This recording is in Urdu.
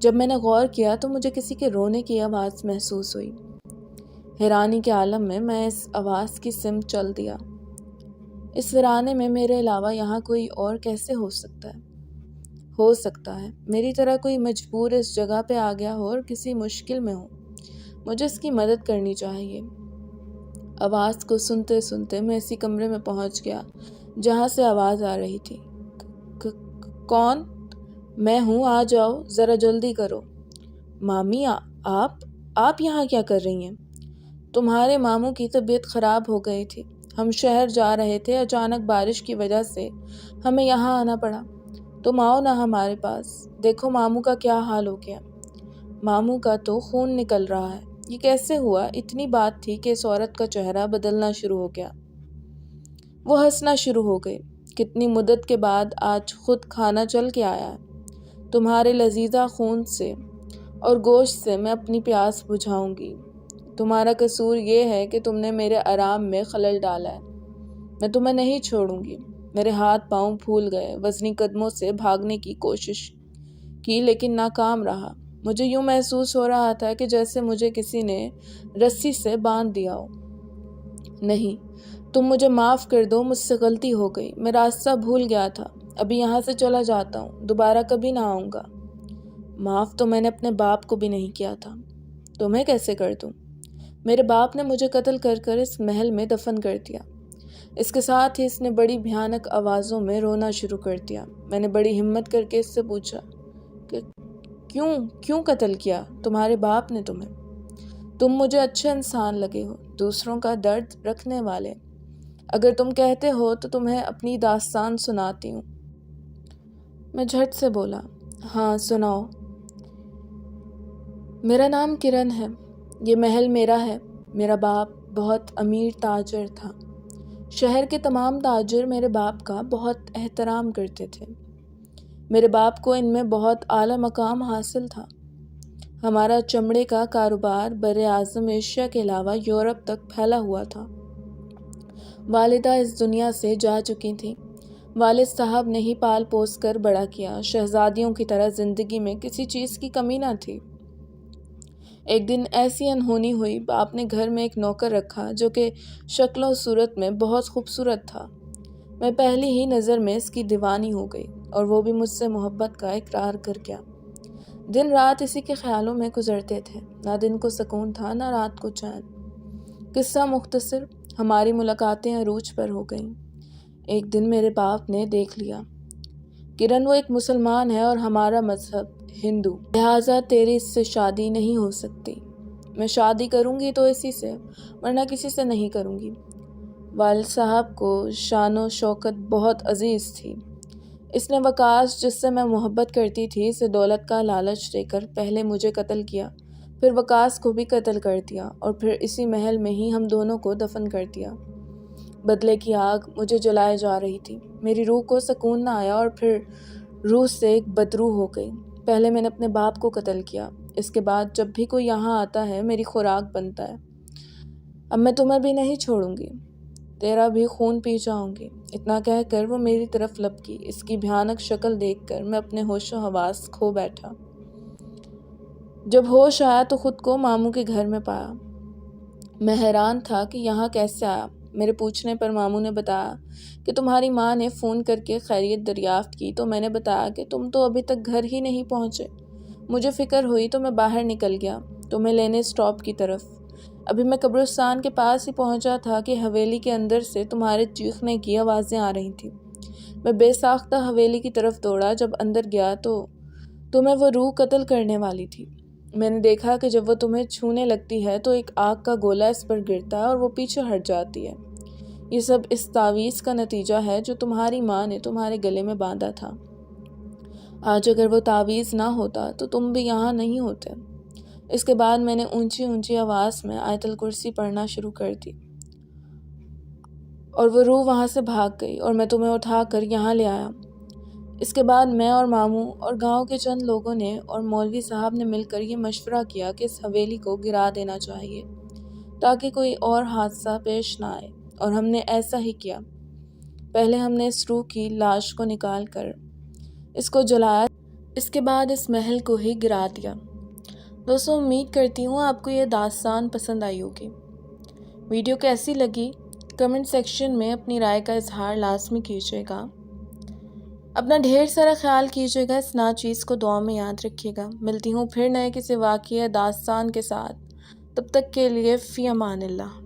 جب میں نے غور کیا تو مجھے کسی کے رونے کی آواز محسوس ہوئی۔ حیرانی کے عالم میں اس آواز کی سمت چل دیا۔ اس ویرانے میں میرے علاوہ یہاں کوئی اور کیسے ہو سکتا ہے میری طرح کوئی مجبور اس جگہ پہ آ گیا ہو اور کسی مشکل میں ہو۔ مجھے اس کی مدد کرنی چاہیے۔ آواز کو سنتے سنتے میں اسی کمرے میں پہنچ گیا جہاں سے آواز آ رہی تھی۔ کون؟ میں ہوں، آ جاؤ، ذرا جلدی کرو۔ مامی، آپ یہاں کیا کر رہی ہیں؟ تمہارے ماموں کی طبیعت خراب ہو گئی تھی، ہم شہر جا رہے تھے، اچانک بارش کی وجہ سے ہمیں یہاں آنا پڑا۔ تم آؤ نا ہمارے پاس، دیکھو ماموں کا کیا حال ہو گیا۔ ماموں کا تو خون نکل رہا ہے۔ یہ کیسے ہوا؟ اتنی بات تھی کہ اس عورت کا چہرہ بدلنا شروع ہو گیا۔ وہ ہنسنا شروع ہو گئی۔ کتنی مدت کے بعد آج خود کھانا چل کے آیا ہے۔ تمہارے لذیذہ خون سے اور گوشت سے میں اپنی پیاس بجھاؤں گی۔ تمہارا قصور یہ ہے کہ تم نے میرے آرام میں خلل ڈالا ہے۔ میں تمہیں نہیں چھوڑوں گی۔ میرے ہاتھ پاؤں پھول گئے، وزنی قدموں سے بھاگنے کی کوشش کی لیکن ناکام رہا۔ مجھے یوں محسوس ہو رہا تھا کہ جیسے مجھے کسی نے رسی سے باندھ دیا ہو۔ نہیں، تم مجھے معاف کر دو، مجھ سے غلطی ہو گئی، میں راستہ بھول گیا تھا، ابھی یہاں سے چلا جاتا ہوں، دوبارہ کبھی نہ آؤں گا۔ معاف تو میں نے اپنے باپ کو بھی نہیں کیا تھا، تمہیں کیسے کر دوں؟ میرے باپ نے مجھے قتل کر اس محل میں دفن کر دیا۔ اس کے ساتھ ہی اس نے بڑی بھیانک آوازوں میں رونا شروع کر دیا۔ میں نے بڑی ہمت کر کے اس سے پوچھا کہ کیوں قتل کیا تمہارے باپ نے تمہیں؟ تم مجھے اچھے انسان لگے ہو، دوسروں کا درد رکھنے والے۔ اگر تم کہتے ہو تو تمہیں اپنی داستان سناتی ہوں۔ میں جھٹ سے بولا، ہاں سناؤ۔ میرا نام کرن ہے، یہ محل میرا ہے۔ میرا باپ بہت امیر تاجر تھا۔ شہر کے تمام تاجر میرے باپ کا بہت احترام کرتے تھے۔ میرے باپ کو ان میں بہت اعلیٰ مقام حاصل تھا۔ ہمارا چمڑے کا کاروبار براعظم ایشیا کے علاوہ یورپ تک پھیلا ہوا تھا۔ والدہ اس دنیا سے جا چکی تھیں۔ والد صاحب نے ہی پال پوس کر بڑا کیا۔ شہزادیوں کی طرح زندگی میں کسی چیز کی کمی نہ تھی۔ ایک دن ایسی انہونی ہوئی، باپ نے گھر میں ایک نوکر رکھا جو کہ شکل و صورت میں بہت خوبصورت تھا۔ میں پہلی ہی نظر میں اس کی دیوانی ہو گئی اور وہ بھی مجھ سے محبت کا اقرار کر گیا۔ دن رات اسی کے خیالوں میں گزرتے تھے، نہ دن کو سکون تھا نہ رات کو چین۔ قصہ مختصر، ہماری ملاقاتیں عروج پر ہو گئیں۔ ایک دن میرے باپ نے دیکھ لیا، کرن وہ ایک مسلمان ہے اور ہمارا مذہب ہندو، لہٰذا تیری اس سے شادی نہیں ہو سکتی۔ میں شادی کروں گی تو اسی سے، ورنہ کسی سے نہیں کروں گی۔ والد صاحب کو شان و شوکت بہت عزیز تھی۔ اس نے وقاص، جس سے میں محبت کرتی تھی، اسے دولت کا لالچ دے کر پہلے مجھے قتل کیا، پھر وقاص کو بھی قتل کر دیا اور پھر اسی محل میں ہی ہم دونوں کو دفن کر دیا۔ بدلے کی آگ مجھے جلائے جا رہی تھی۔ میری روح کو سکون نہ آیا اور پھر روح سے ایک بدروح ہو گئی۔ پہلے میں نے اپنے باپ کو قتل کیا، اس کے بعد جب بھی کوئی یہاں آتا ہے میری خوراک بنتا ہے۔ اب میں تمہیں بھی نہیں چھوڑوں گی، تیرا بھی خون پی جاؤں گی۔ اتنا کہہ کر وہ میری طرف لپکی۔ اس کی بھیانک شکل دیکھ کر میں اپنے ہوش و حواس کھو بیٹھا۔ جب ہوش آیا تو خود کو ماموں کے گھر میں پایا۔ میں حیران تھا کہ یہاں کیسے آیا۔ میرے پوچھنے پر ماموں نے بتایا کہ تمہاری ماں نے فون کر کے خیریت دریافت کی تو میں نے بتایا کہ تم تو ابھی تک گھر ہی نہیں پہنچے۔ مجھے فکر ہوئی تو میں باہر نکل گیا تمہیں لینے اسٹاپ کی طرف۔ ابھی میں قبرستان کے پاس ہی پہنچا تھا کہ حویلی کے اندر سے تمہارے چیخنے کی آوازیں آ رہی تھیں۔ میں بے ساختہ حویلی کی طرف دوڑا۔ جب اندر گیا تو تمہیں وہ روح قتل کرنے والی تھی۔ میں نے دیکھا کہ جب وہ تمہیں چھونے لگتی ہے تو ایک آگ کا گولا اس پر گرتا ہے اور وہ پیچھے ہٹ جاتی ہے۔ یہ سب اس تعویذ کا نتیجہ ہے جو تمہاری ماں نے تمہارے گلے میں باندھا تھا۔ آج اگر وہ تعویذ نہ ہوتا تو تم بھی یہاں نہیں ہوتے۔ اس کے بعد میں نے اونچی اونچی آواز میں آیت الکرسی پڑھنا شروع کر دی اور وہ روح وہاں سے بھاگ گئی اور میں تمہیں اٹھا کر یہاں لے آیا۔ اس کے بعد میں اور ماموں اور گاؤں کے چند لوگوں نے اور مولوی صاحب نے مل کر یہ مشورہ کیا کہ اس حویلی کو گرا دینا چاہیے تاکہ کوئی اور حادثہ پیش نہ آئے، اور ہم نے ایسا ہی کیا۔ پہلے ہم نے اس روح کی لاش کو نکال کر اس کو جلایا، اس کے بعد اس محل کو ہی گرا دیا۔ دوستوں، امید کرتی ہوں آپ کو یہ داستان پسند آئی ہوگی۔ ویڈیو کیسی لگی کمنٹ سیکشن میں اپنی رائے کا اظہار لازمی کیجیے گا۔ اپنا ڈھیر سارا خیال کیجیے گا، اس ناچیز کو دعا میں یاد رکھیے گا۔ ملتی ہوں پھر نئے کسی واقعہ داستان کے ساتھ، تب تک کے لیے فی امان اللہ۔